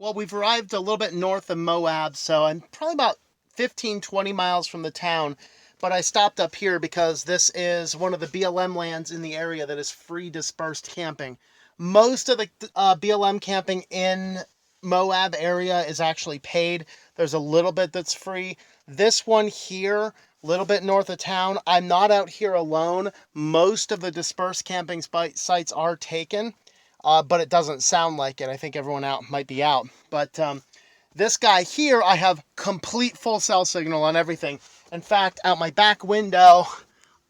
Well, we've arrived a little bit north of Moab, so I'm probably about 15, 20 miles from the town. But I stopped up here because this is one of the BLM lands in the area that is free dispersed camping. Most of the BLM camping in Moab area is actually paid. There's a little bit that's free. This one here, a little bit north of town, I'm not out here alone. Most of the dispersed camping sites are taken. But it doesn't sound like it. I think everyone out might be out. But this guy here, I have complete full cell signal on everything. In fact, out my back window,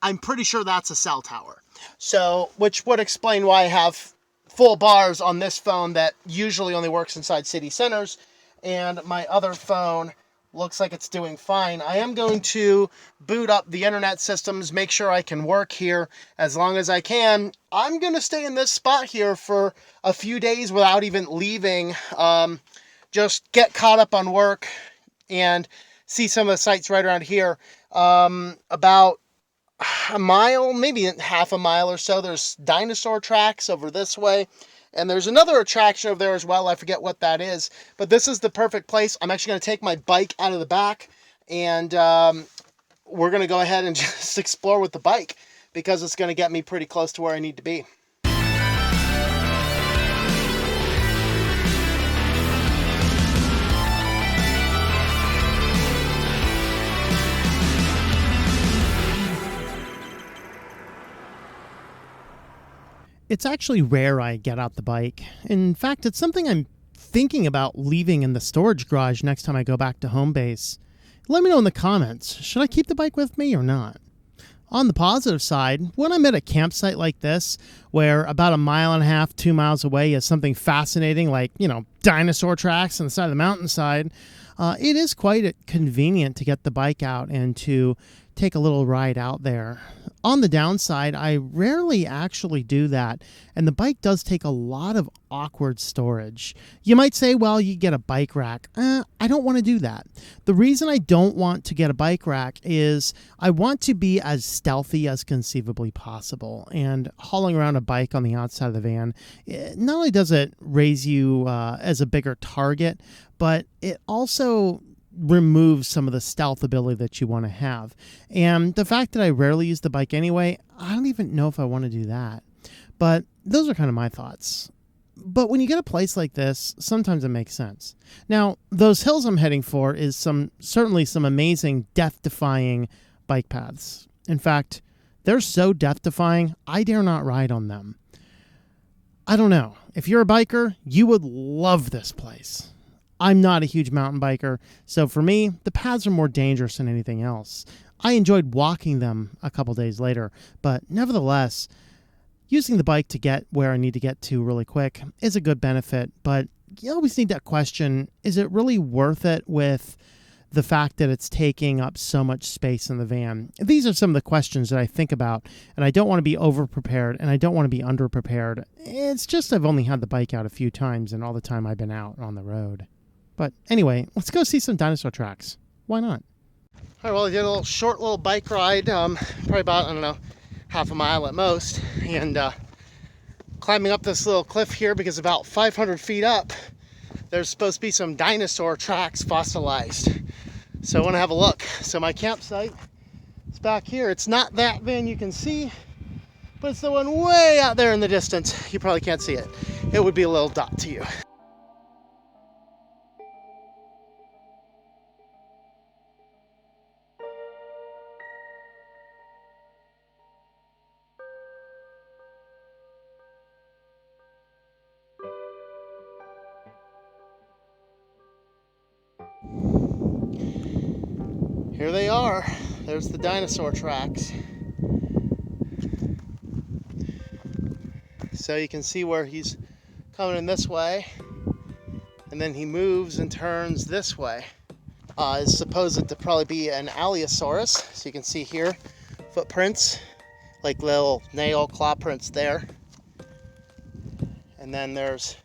I'm pretty sure that's a cell tower. So, which would explain why I have full bars on this phone that usually only works inside city centers. And my other phone looks like it's doing fine. I am going to boot up the internet systems, make sure I can work here as long as I can. I'm going to stay in this spot here for a few days without even leaving. Just get caught up on work and see some of the sites right around here. About a mile, maybe half a mile or so, there's Dinosaur tracks over this way. And there's another attraction over there as well. I forget what that is. But this is the perfect place. I'm actually going to take my bike out of the back. And we're going to go ahead and just explore with the bike. Because it's going to get me pretty close to where I need to be. It's actually rare I get out the bike. In fact, it's something I'm thinking about leaving in the storage garage next time I go back to home base. Let me know in the comments, should I keep the bike with me or not? On the positive side, when I'm at a campsite like this, where about 1.5 miles, 2 miles away is something fascinating like, dinosaur tracks on the side of the mountainside, it is quite convenient to get the bike out and to take a little ride out there. On the downside, I rarely actually do that, and the bike does take a lot of awkward storage. You might say, well, you get a bike rack. I don't want to do that. The reason I don't want to get a bike rack is I want to be as stealthy as conceivably possible, and hauling around a bike on the outside of the van, not only does it raise you as a bigger target, but it also removes some of the stealth ability that you want to have. And the fact that I rarely use the bike anyway, I don't even know if I want to do that. But those are kind of my thoughts. But when you get a place like this, sometimes it makes sense. Now, those hills I'm heading for is certainly some amazing death-defying bike paths. In fact, they're so death-defying, I dare not ride on them. I don't know. If you're a biker, you would love this place. I'm not a huge mountain biker, so for me, the paths are more dangerous than anything else. I enjoyed walking them a couple days later, but nevertheless, using the bike to get where I need to get to really quick is a good benefit, but you always need that question, is it really worth it with the fact that it's taking up so much space in the van? These are some of the questions that I think about, and I don't want to be over-prepared, and I don't want to be under-prepared. It's just I've only had the bike out a few times in all the time I've been out on the road. But anyway, let's go see some dinosaur tracks. Why not? All right, well, I did a short little bike ride, probably about, I don't know, half a mile at most. And climbing up this little cliff here because about 500 feet up, there's supposed to be some dinosaur tracks fossilized. So I want to have a look. So my campsite is back here. It's not that van you can see, but it's the one way out there in the distance. You probably can't see it. It would be a little dot to you. Here they are. There's the dinosaur tracks. So you can see where he's coming in this way, and then he moves and turns this way. It's supposed to probably be an Allosaurus. So you can see here, footprints, like little nail claw prints there. And then there's,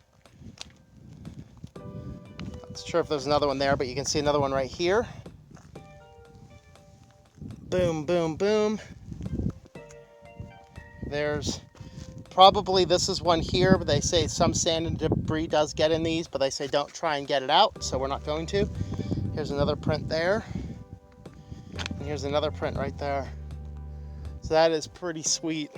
not sure if there's another one there, but you can see another one right here. Boom, boom, boom. There's probably, this is one here, but they say some sand and debris does get in these, but they say don't try and get it out, so we're not going to. Here's another print there. And here's another print right there. So that is pretty sweet.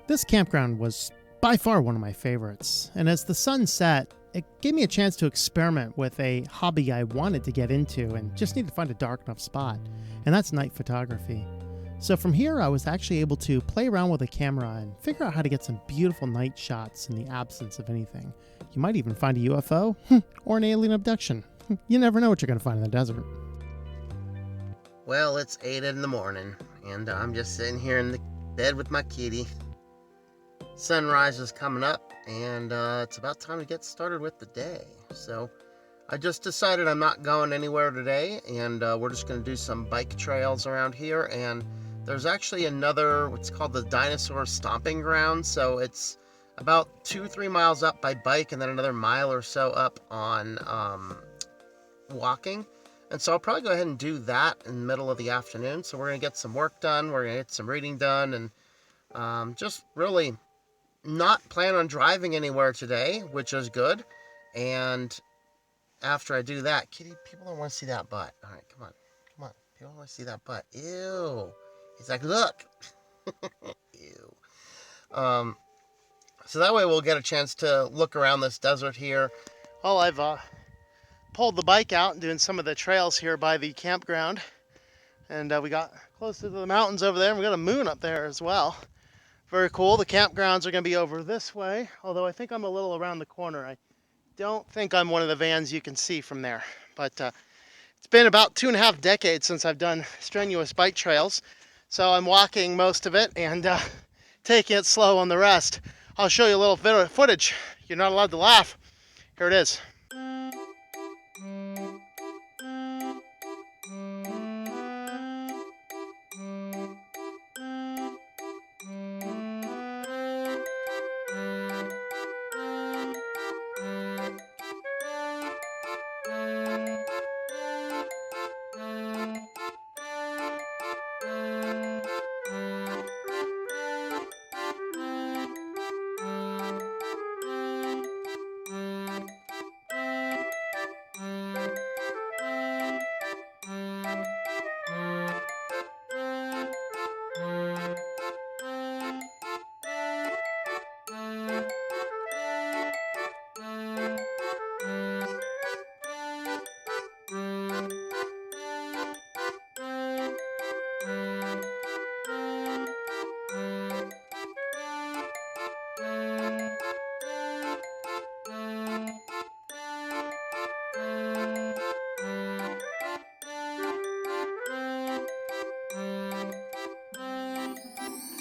This campground was by far one of my favorites, and as the sun set, it gave me a chance to experiment with a hobby I wanted to get into and just needed to find a dark enough spot, and that's night photography. So from here, I was actually able to play around with a camera and figure out how to get some beautiful night shots in the absence of anything. You might even find a UFO or an alien abduction. You never know what you're going to find in the desert. Well, it's 8 in the morning, and I'm just sitting here in the bed with my kitty. Sunrise is coming up, and it's about time to get started with the day. So I just decided I'm not going anywhere today, and we're just going to do some bike trails around here. And there's actually another, what's called the Dinosaur stomping ground. So it's about 2-3 miles up by bike, and then another mile or so up on walking. And so I'll probably go ahead and do that in the middle of the afternoon. So we're going to get some work done, we're going to get some reading done, and just really not plan on driving anywhere today, which is good. And after I do that, kitty, people don't want to see that butt. All right, come on. People don't want to see that butt. Ew. He's like, look. Ew. So that way we'll get a chance to look around this desert here. Well, I've pulled the bike out and doing some of the trails here by the campground. And we got close to the mountains over there, and we got a moon up there as well. Very cool. The campgrounds are going to be over this way, although I think I'm a little around the corner. I don't think I'm one of the vans you can see from there. But it's been about 2.5 decades since I've done strenuous bike trails, so I'm walking most of it and taking it slow on the rest. I'll show you a little bit of footage. You're not allowed to laugh. Here it is.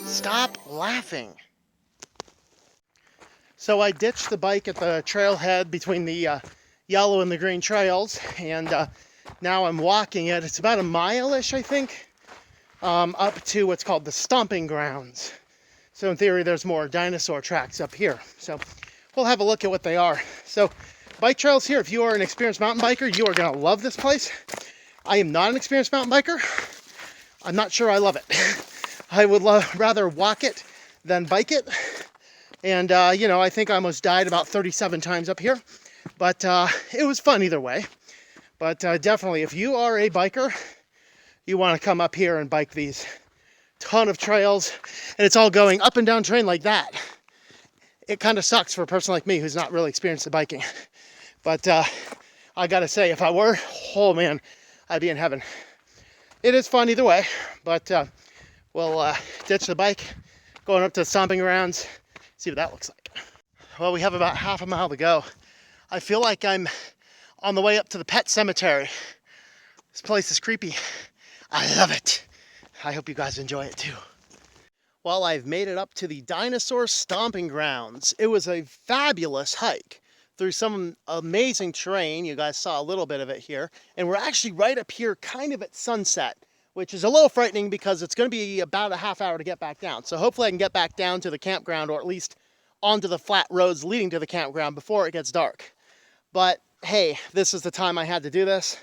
Stop laughing. So I ditched the bike at the trailhead between the yellow and the green trails, and now I'm walking it. It's about a mile-ish, I think, up to what's called the stomping grounds. So in theory, there's more dinosaur tracks up here. So we'll have a look at what they are. So bike trails here, if you are an experienced mountain biker, you are going to love this place. I am not an experienced mountain biker. I'm not sure I love it. I would rather walk it than bike it. And, you know, I think I almost died about 37 times up here. But it was fun either way. But definitely, if you are a biker, you want to come up here and bike these. Ton of trails. And it's all going up and down terrain like that. It kind of sucks for a person like me who's not really experienced in biking. But I got to say, if I were, oh man, I'd be in heaven. It is fun either way. But we'll ditch the bike, going up to the stomping grounds, see what that looks like. Well, we have about half a mile to go. I feel like I'm on the way up to the pet cemetery. This place is creepy. I love it. I hope you guys enjoy it too. Well, I've made it up to the Dinosaur stomping grounds. It was a fabulous hike through some amazing terrain. You guys saw a little bit of it here. And we're actually right up here kind of at sunset, which is a little frightening because it's going to be about a half hour to get back down. So hopefully I can get back down to the campground, or at least onto the flat roads leading to the campground before it gets dark. But hey, this is the time I had to do this.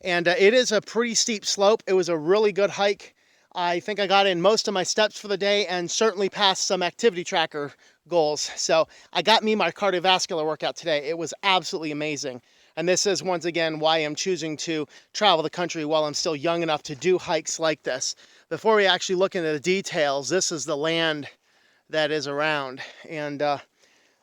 And it is a pretty steep slope. It was a really good hike. I think I got in most of my steps for the day and certainly passed some activity tracker goals. So I got me my cardiovascular workout today. It was absolutely amazing. And this is once again why I'm choosing to travel the country while I'm still young enough to do hikes like this. Before we actually look into the details, this is the land that is around. And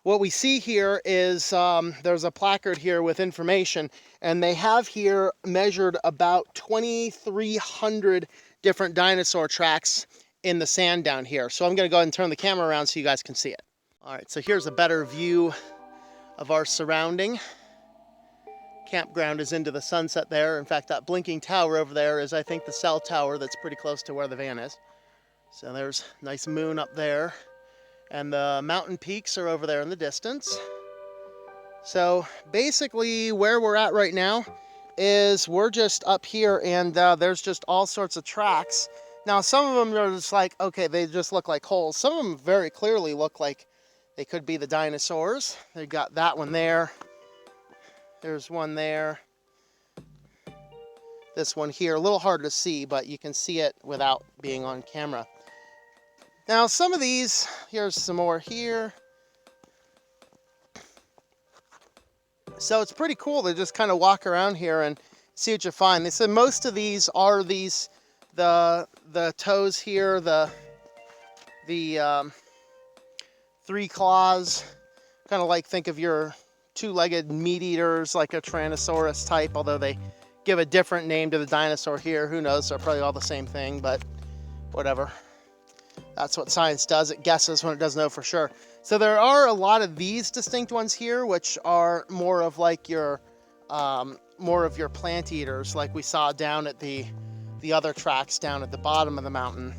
what we see here is there's a placard here with information, and they have here measured about 2,300 different dinosaur tracks in the sand down here. So I'm going to go ahead and turn the camera around so you guys can see it. All right, so here's a better view of our surrounding. Campground is into the sunset there. In fact, that blinking tower over there is, I think, the cell tower that's pretty close to where the van is. So there's a nice moon up there. And the mountain peaks are over there in the distance. So basically where we're at right now is we're just up here, and there's just all sorts of tracks. Now some of them are just like, okay, they just look like holes. Some of them very clearly look like they could be the dinosaurs. They've got that one there. There's one there. This one here, a little hard to see, but you can see it without being on camera. Now some of these, here's some more here. So it's pretty cool to just kind of walk around here and see what you find. They said most of these are the toes here, the three claws, kind of like think of your two-legged meat eaters like a Tyrannosaurus type, although they give a different name to the dinosaur here. Who knows, they're probably all the same thing, but whatever. That's what science does. It guesses when it doesn't know for sure. So there are a lot of these distinct ones here, which are more of like your plant eaters, like we saw down at the other tracks down at the bottom of the mountain.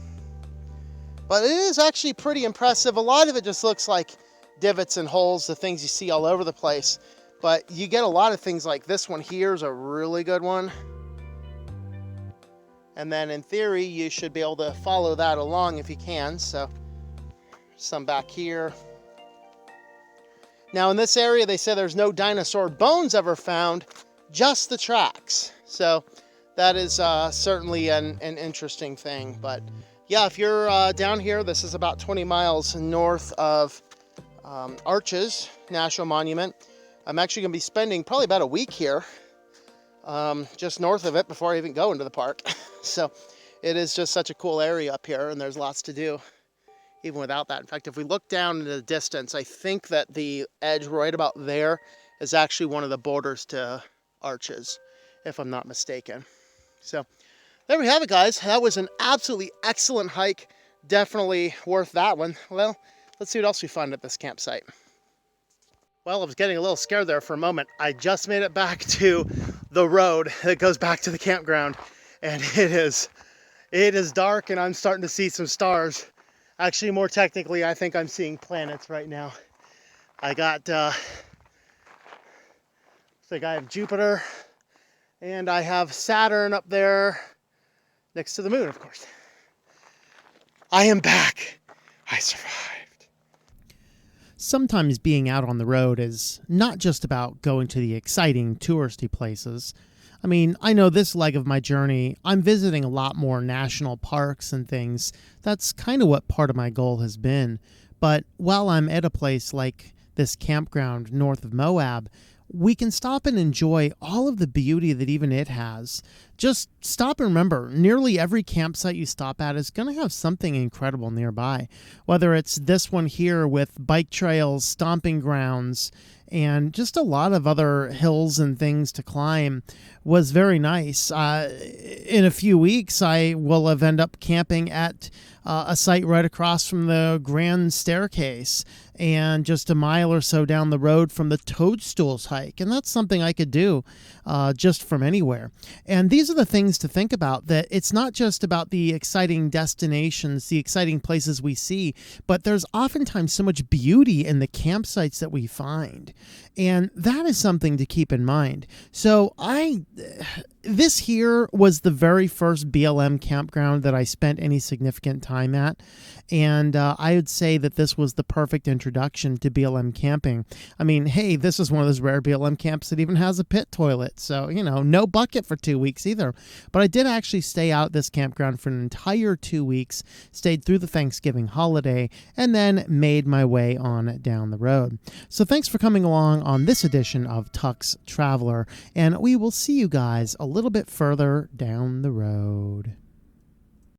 But it is actually pretty impressive. A lot of it just looks like divots and holes, the things you see all over the place. But you get a lot of things like this one here is a really good one. And then in theory, you should be able to follow that along if you can. So some back here. Now in this area, they say there's no dinosaur bones ever found, just the tracks. So that is certainly an interesting thing. But yeah, if you're down here, this is about 20 miles north of Arches National Monument. I'm actually going to be spending probably about a week here, just north of it before I even go into the park. So it is just such a cool area up here, and there's lots to do even without that. In fact, if we look down into the distance, I think that the edge right about there is actually one of the borders to Arches, if I'm not mistaken. So there we have it, guys. That was an absolutely excellent hike. Definitely worth that one. Well, let's see what else we find at this campsite. Well, I was getting a little scared there for a moment. I just made it back to the road that goes back to the campground, and it is dark, and I'm starting to see some stars. Actually, more technically, I think I'm seeing planets right now. I have Jupiter, and I have Saturn up there next to the moon, of course. I am back. I survived. Sometimes being out on the road is not just about going to the exciting touristy places. I mean, I know this leg of my journey, I'm visiting a lot more national parks and things. That's kind of what part of my goal has been. But while I'm at a place like this campground north of Moab, we can stop and enjoy all of the beauty that even it has. Just stop and remember, nearly every campsite you stop at is going to have something incredible nearby. Whether it's this one here with bike trails, stomping grounds, and just a lot of other hills and things to climb was very nice. In a few weeks, I will have ended up camping at a site right across from the Grand Staircase and just a mile or so down the road from the Toadstools hike. And that's something I could do just from anywhere. And these are the things to think about, that it's not just about the exciting destinations, the exciting places we see, but there's oftentimes so much beauty in the campsites that we find. And that is something to keep in mind. So This here was the very first BLM campground that I spent any significant time at, and I would say that this was the perfect introduction to BLM camping. I mean, hey, this is one of those rare BLM camps that even has a pit toilet, so, no bucket for 2 weeks either. But I did actually stay out this campground for an entire 2 weeks, stayed through the Thanksgiving holiday, and then made my way on down the road. So thanks for coming along on this edition of Tux Traveler, and we will see you guys a little bit further down the road.